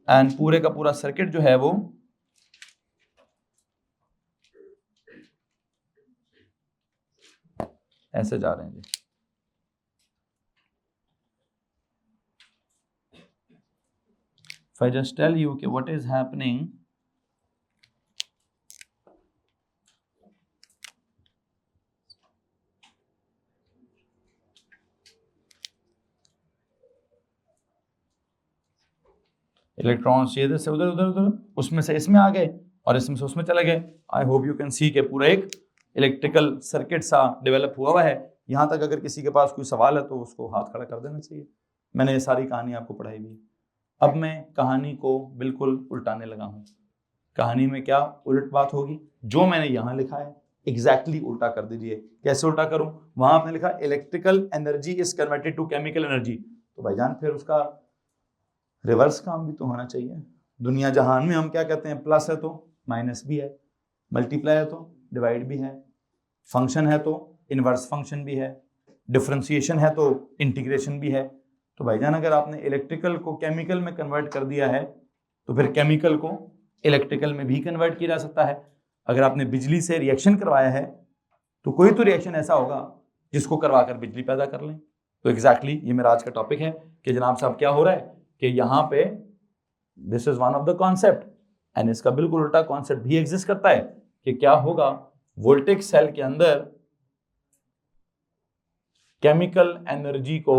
A: एंड पूरे का पूरा सर्किट जो है वो ऐसे जा रहे हैं जी। If I just tell you कि what is happening, इलेक्ट्रॉन्स ये से उधर उधर उधर उसमें से इसमें आ गए और इसमें से उसमें चले गए। आई होप यू कैन सी के पूरा एक इलेक्ट्रिकल सर्किट सा डेवलप हुआ है। यहाँ तक अगर किसी के पास कोई सवाल है तो उसको हाथ खड़ा कर देना चाहिए। मैंने ये सारी कहानी आपको पढ़ाई हुई। अब मैं कहानी को बिल्कुल उल्टाने लगा हूँ। कहानी में क्या उलट बात होगी? जो मैंने यहाँ लिखा है एग्जैक्टली उल्टा कर दीजिए। कैसे उल्टा करूं? वहां आपने लिखा electrical energy is converted to chemical energy, तो भाईजान फिर उसका रिवर्स काम भी तो होना चाहिए। दुनिया जहान में हम क्या कहते हैं, प्लस है तो माइनस भी है, मल्टीप्लाई है तो डिवाइड भी है, फंक्शन है तो इनवर्स फंक्शन भी है, डिफरेंशिएशन है तो इंटीग्रेशन भी है। तो भाईजान अगर आपने इलेक्ट्रिकल को केमिकल में कन्वर्ट कर दिया है तो फिर केमिकल को इलेक्ट्रिकल में भी कन्वर्ट किया जा सकता है। अगर आपने बिजली से रिएक्शन करवाया है तो कोई तो रिएक्शन ऐसा होगा जिसको करवाकर बिजली पैदा कर लें। तो एग्जैक्टली ये मेरा आज का टॉपिक है कि जनाब साहब क्या हो रहा है कि यहाँ पे this is one of the concept, and इसका बिल्कुल उल्टा कॉन्सेप्ट भी एग्जिस्ट करता है कि क्या होगा वोल्टेज सेल के अंदर केमिकल एनर्जी को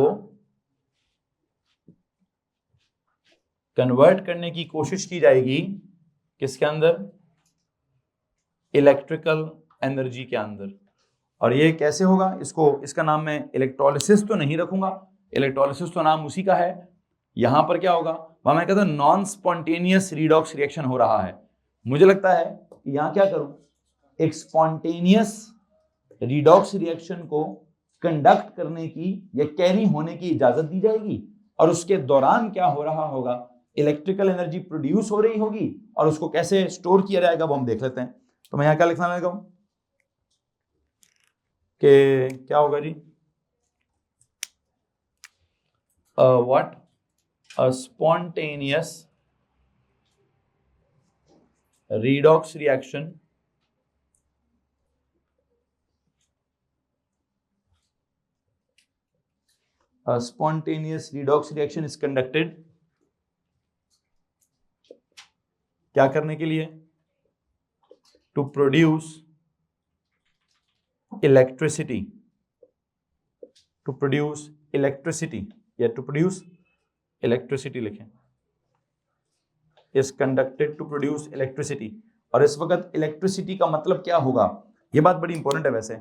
A: कन्वर्ट करने की कोशिश की जाएगी किसके अंदर? इलेक्ट्रिकल एनर्जी के अंदर। और ये कैसे होगा? इसका नाम मैं इलेक्ट्रोलिसिस तो नहीं रखूंगा, इलेक्ट्रोलिसिस तो नाम उसी का है। यहां पर क्या होगा, वहां मैं कहता हूं नॉन स्पॉन्टेनियस रिडॉक्स रिएक्शन हो रहा है। मुझे लगता है यहां क्या करूं, एक स्पॉन्टेनियस रिडॉक्स रिएक्शन को कंडक्ट करने की या कैरी होने की इजाजत दी जाएगी, और उसके दौरान क्या हो रहा होगा, इलेक्ट्रिकल एनर्जी प्रोड्यूस हो रही होगी, और उसको कैसे स्टोर किया जाएगा वो हम देख लेते हैं। तो मैं यहां क्या लिखना लगा हूं कि क्या होगा जी, what a spontaneous redox reaction a spontaneous redox reaction is conducted क्या करने के लिए? to produce electricity, to produce electricity या to produce electricity लिखें, is conducted to produce electricity। और इस वक्त इलेक्ट्रिसिटी का मतलब क्या होगा, ये बात बड़ी इंपॉर्टेंट है। वैसे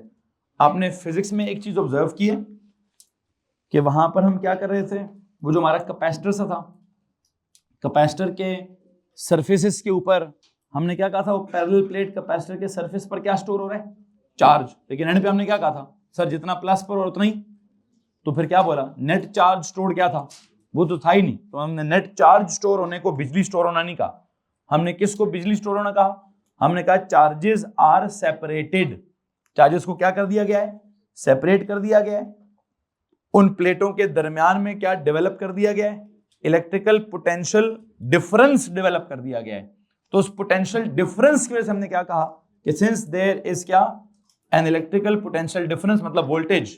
A: आपने फिजिक्स में एक चीज ऑब्जर्व की है कि वहां पर हम क्या कर रहे थे, वो जो हमारा कैपेसिटर सा था, कैपेसिटर के सरफेसेस के ऊपर हमने क्या कहा था, वो पैरेलल प्लेट कैपेसिटर के सरफेस पर क्या स्टोर हो रहा है, चार्ज। लेकिन एंड पे हमने क्या कहा था, सर जितना प्लस पर और उतना ही। तो फिर क्या बोला, नेट चार्ज स्टोर क्या था, वो तो था ही नहीं। तो हमने नेट चार्ज स्टोर होने को बिजली स्टोर होना नहीं कहा, हमने किसको बिजली स्टोर होना कहा, हमने कहा चार्जेस आर सेपरेटेड, चार्जेस को क्या कर दिया गया है, सेपरेट कर दिया गया है। उन प्लेटों के दरमियान में क्या डेवलप कर दिया गया है, इलेक्ट्रिकल पोटेंशियल डिफरेंस डेवलप कर दिया गया है। तो उस पोटेंशियल डिफरेंस की वजह से हमने क्या कहा कि सिंस देयर इज क्या, एन इलेक्ट्रिकल पोटेंशियल डिफरेंस मतलब voltage,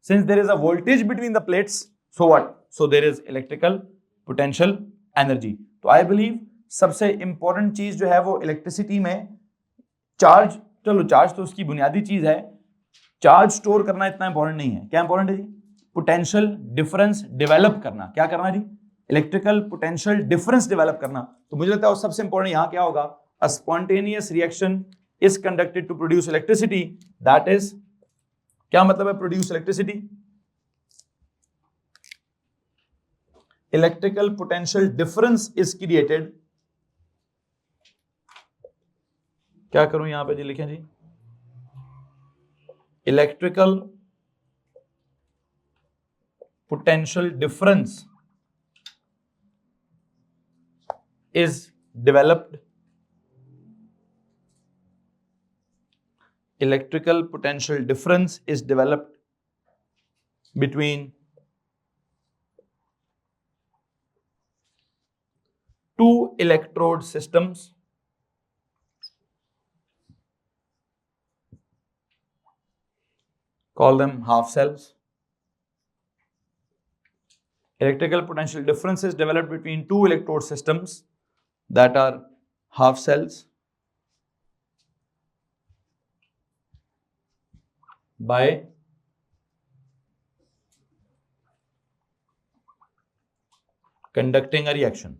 A: since there is a voltage between the plates, so what, so there is electrical potential energy. तो आई बिलीव सबसे इंपॉर्टेंट चीज जो है वो इलेक्ट्रिसिटी में चार्ज, चलो चार्ज तो उसकी बुनियादी चीज है, चार्ज स्टोर करना इतना इंपॉर्टेंट नहीं है। क्या इंपॉर्टेंट है जी, पोटेंशियल डिफरेंस डेवलप करना। क्या करना जी, इलेक्ट्रिकल पोटेंशियल डिफरेंस डेवलप करना। तो मुझे लगता है सबसे इंपॉर्टेंट यहां क्या होगा, a spontaneous reaction is conducted to produce electricity, that is, क्या मतलब है produce electricity, electrical potential difference is created, क्या करूं यहां पे जी, लिखें जी, electrical potential difference is developed, electrical potential difference is developed between two electrode systems, call them half cells. Electrical potential difference is developed between two electrode systems that are half cells by conducting a reaction,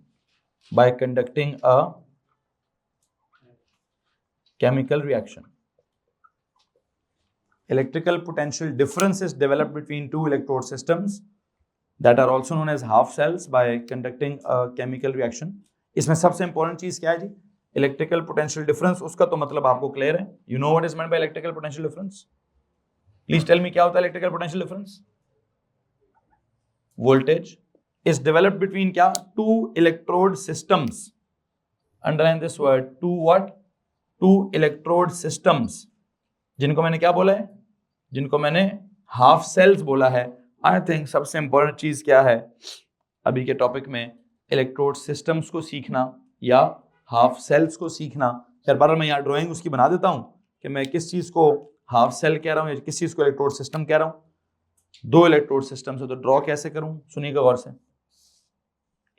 A: by conducting a chemical reaction. Electrical potential difference is developed between two electrode systems that are also known as half cells by conducting a chemical reaction. इसमें सबसे important चीज क्या है जी, electrical potential difference. उसका तो मतलब आपको clear है, you know what is meant by electrical potential difference. Please tell me क्या होता है electrical potential difference, voltage is developed between क्या, two electrode systems, underline this word, two what, two electrode systems, जिनको मैंने क्या बोला है, जिनको मैंने हाफ सेल्स बोला है। आई थिंक सबसे इंपॉर्टेंट चीज क्या है अभी के टॉपिक में, इलेक्ट्रोड सिस्टम्स को सीखना या हाफ सेल्स को सीखना। खैर बार मैं यहाँ ड्राइंग उसकी बना देता हूँ कि मैं किस चीज को हाफ सेल कह रहा हूँ या किस चीज को इलेक्ट्रोड सिस्टम कह रहा हूँ। दो इलेक्ट्रोड सिस्टम से तो ड्रॉ कैसे करूं, सुनिएगा गौर से,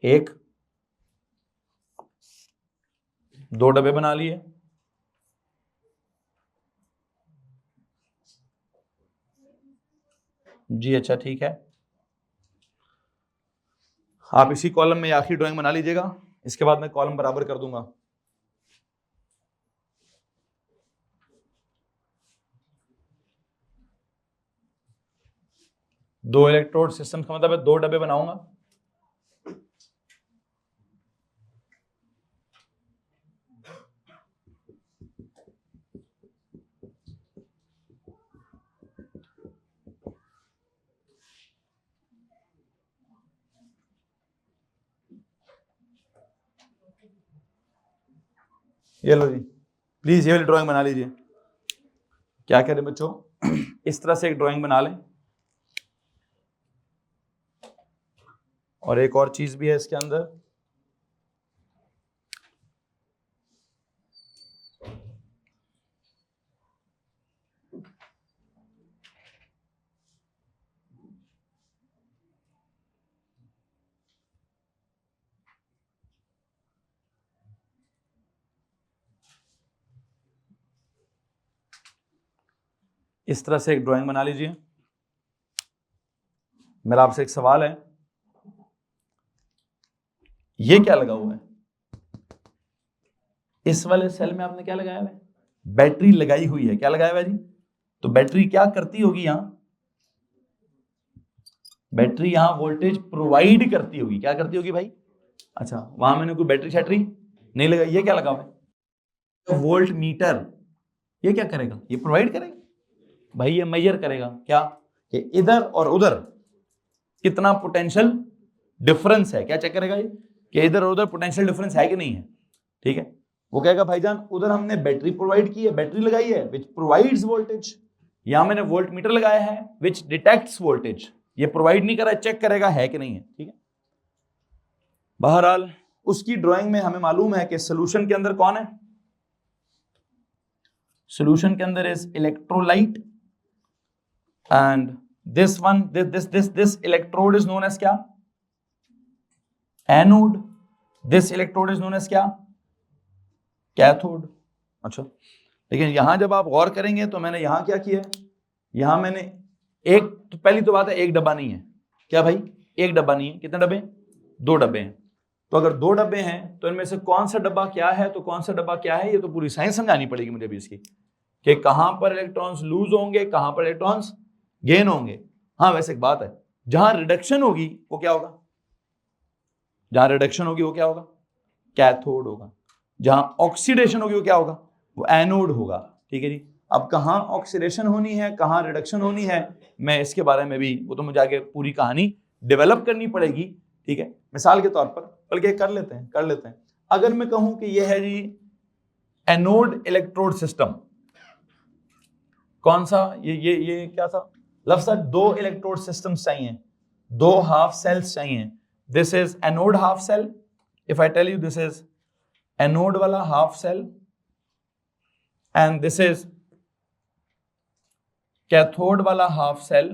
A: एक दो डब्बे बना लिए, जी अच्छा ठीक है, आप इसी कॉलम में आखिरी ड्राइंग बना लीजिएगा, इसके बाद मैं कॉलम बराबर कर दूंगा। दो इलेक्ट्रोड सिस्टम का मतलब है दो डब्बे बनाऊंगा, ये लो जी, प्लीज ये वाली ड्राइंग बना लीजिए। क्या करें बच्चों, इस तरह से एक ड्राइंग बना लें। और एक और चीज भी है इसके अंदर, इस तरह से एक ड्राइंग बना लीजिए। मेरा आपसे एक सवाल है, ये क्या लगा हुआ है, इस वाले सेल में आपने क्या लगाया हुआ है, बैटरी लगाई हुई है। क्या लगाया हुआ है जी, तो बैटरी क्या करती होगी, यहां बैटरी यहां वोल्टेज प्रोवाइड करती होगी। क्या करती होगी भाई, अच्छा वहां मैंने कोई बैटरी शैटरी नहीं लगाई। ये क्या लगा हुआ है, वोल्ट मीटर, ये क्या करेगा, ये प्रोवाइड करेगा भाई, ये मेजर करेगा क्या, कि इधर और उधर कितना पोटेंशियल डिफरेंस है। क्या चेक करेगा ये, कि इधर और उधर पोटेंशियल डिफरेंस है कि नहीं है, ठीक है। वो कहेगा भाईजान उधर हमने बैटरी प्रोवाइड की है, बैटरी लगाई है विच प्रोवाइड्स वोल्टेज, यहां मैंने वोल्ट मीटर लगाया है विच डिटेक्ट्स वोल्टेज, ये प्रोवाइड नहीं कर रहा है, चेक करेगा है कि नहीं है, ठीक है। बहरहाल उसकी ड्राइंग में हमें मालूम है कि सोल्यूशन के अंदर कौन है, सोल्यूशन के अंदर is electrolyte and this one this electrode is known as क्या, anode, this electrode is known as क्या, कैथोड। अच्छा, लेकिन यहां जब आप गौर करेंगे तो मैंने यहां क्या किया, यहां मैंने एक, तो पहली तो बात है एक डब्बा नहीं है, क्या भाई एक डब्बा नहीं है, कितने डब्बे, 2 डब्बे हैं। तो अगर 2 डब्बे हैं तो इनमें से कौन सा डब्बा क्या है, तो कौन सा डब्बा क्या है, ये तो पूरी साइंस समझानी पड़ेगी मुझे भी इसकी, कि कहां पर इलेक्ट्रॉन्स लूज होंगे, कहां पर इलेक्ट्रॉन्स गेन होंगे। हाँ वैसे एक बात है, जहां रिडक्शन होगी वो क्या होगा, जहां रिडक्शन होगी वो क्या होगा, कैथोड होगा, जहां ऑक्सीडेशन होगी वो क्या होगा, वो एनोड होगा, ठीक है जी। अब कहां ऑक्सीडेशन होनी है, कहां रिडक्शन होनी है, मैं इसके बारे में भी, वो तो मुझे आगे पूरी कहानी डेवलप करनी पड़ेगी, ठीक है। मिसाल के तौर पर, बल्कि कर लेते हैं, अगर मैं कहूं कि ये है जी एनोड इलेक्ट्रोड सिस्टम, कौन सा, ये क्या था लफ्ज़, 2 इलेक्ट्रोड सिस्टम्स चाहिए, 2 हाफ सेल्स चाहिए, this is anode half cell, if I tell you this is anode वाला half cell and this is cathode वाला हाफ सेल,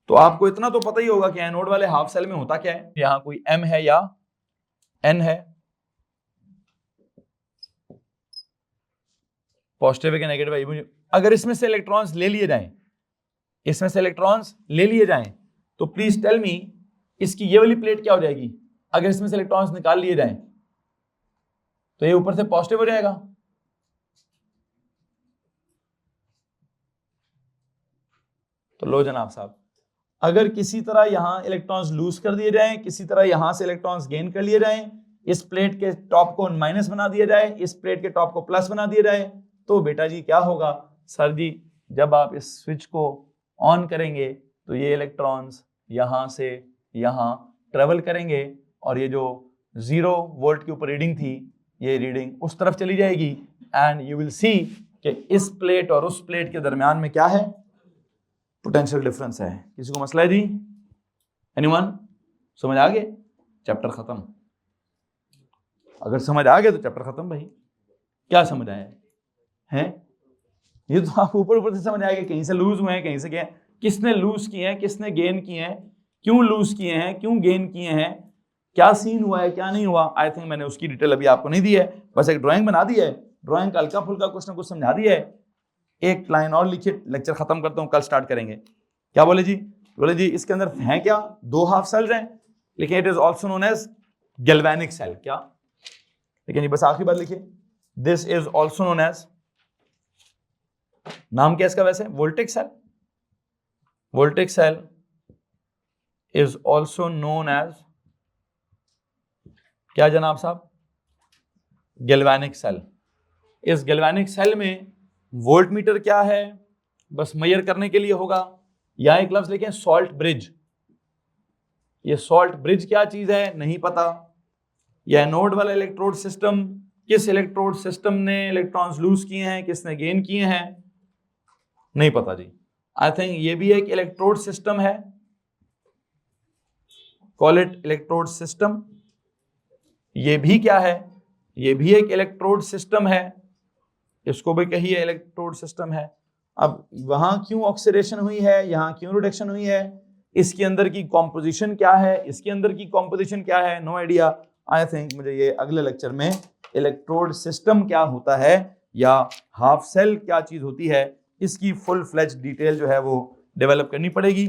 A: तो आपको इतना तो पता ही होगा कि एनोड वाले हाफ सेल में होता क्या है, यहां कोई M है या N है, पॉजिटिव है कि नेगेटिव है, मुझे अगर इसमें से इलेक्ट्रॉन्स ले लिए जाएं, इसमें से इलेक्ट्रॉन्स ले लिए जाएं, तो प्लीज टेल मी इसकी ये वाली प्लेट क्या हो जाएगी, अगर इसमें से इलेक्ट्रॉन्स निकाल लिए जाएं तो ये ऊपर से पॉजिटिव हो जाएगा, तो लो जनाब साहब, अगर किसी तरह यहां इलेक्ट्रॉन्स लूज कर दिए जाएं, किसी तरह यहां से इलेक्ट्रॉन्स गेन कर लिए जाएं, इस प्लेट के टॉप को माइनस बना दिया जाए, इस प्लेट के टॉप को प्लस बना दिया जाए, तो बेटा जी क्या होगा, सर जी जब आप इस स्विच को ऑन करेंगे तो ये इलेक्ट्रॉन्स यहां से यहां ट्रेवल करेंगे और ये जो 0 वोल्ट के ऊपर रीडिंग थी, ये रीडिंग उस तरफ चली जाएगी एंड यू विल सी कि इस प्लेट और उस प्लेट के दरमियान में क्या है, पोटेंशियल डिफरेंस है। किसी को मसला है जी, एनीवन, समझ आ गए, चैप्टर खत्म। अगर समझ आ गया तो चैप्टर खत्म भाई, क्या समझ आया है, ये तो आप ऊपर से समझ आएगा, कहीं से लूज हुए हैं, कहीं से क्या, किसने लूज किए हैं, किसने गेन किए हैं, क्यों लूज किए हैं, क्यों गेन किए हैं, क्या सीन हुआ है, क्या नहीं हुआ। आई थिंक मैंने उसकी डिटेल अभी आपको नहीं दी है, बस एक ड्राइंग बना दी है, ड्राइंग का हल्का फुल्का कुछ ना कुछ समझा दिया है। एक लाइन और लिखिए, लेक्चर खत्म करता हूं, कल स्टार्ट करेंगे। क्या बोले जी, बोले जी इसके अंदर है क्या, 2 हाफ सेल्स हैं, लेकिन it is also known as galvanic cell, क्या, लेकिन ये बस आखिरी बात लिखिए, this is also known as, नाम क्या इसका वैसे, voltaic cell, voltaic cell is also known as क्या जनाब साहब, गैल्वेनिक सेल। इस गैल्वेनिक सेल में वोल्ट मीटर क्या है, बस मेजर करने के लिए होगा। यहां एक लफ्ज लिखें सॉल्ट ब्रिज, ये सॉल्ट ब्रिज क्या चीज है नहीं पता। यह एनोड वाला इलेक्ट्रोड सिस्टम, किस इलेक्ट्रोड सिस्टम ने इलेक्ट्रॉन्स लूज किए हैं, किसने गेन किए हैं, नहीं पता जी। आई थिंक ये भी एक इलेक्ट्रोड सिस्टम है, कॉल इट इलेक्ट्रोड सिस्टम। ये भी क्या है, ये भी एक इलेक्ट्रोड सिस्टम है, इसको भी कहिए इलेक्ट्रोड सिस्टम है। अब वहां क्यों ऑक्सीडेशन हुई है, यहां क्यों रिडक्शन हुई है, इसके अंदर की कॉम्पोजिशन क्या है, इसके अंदर की कॉम्पोजिशन क्या है, नो आइडिया। आई थिंक मुझे ये अगले लेक्चर में इलेक्ट्रोड सिस्टम क्या होता है या हाफ सेल क्या चीज होती है, इसकी फुल फ्लेज डिटेल जो है वो डेवलप करनी पड़ेगी।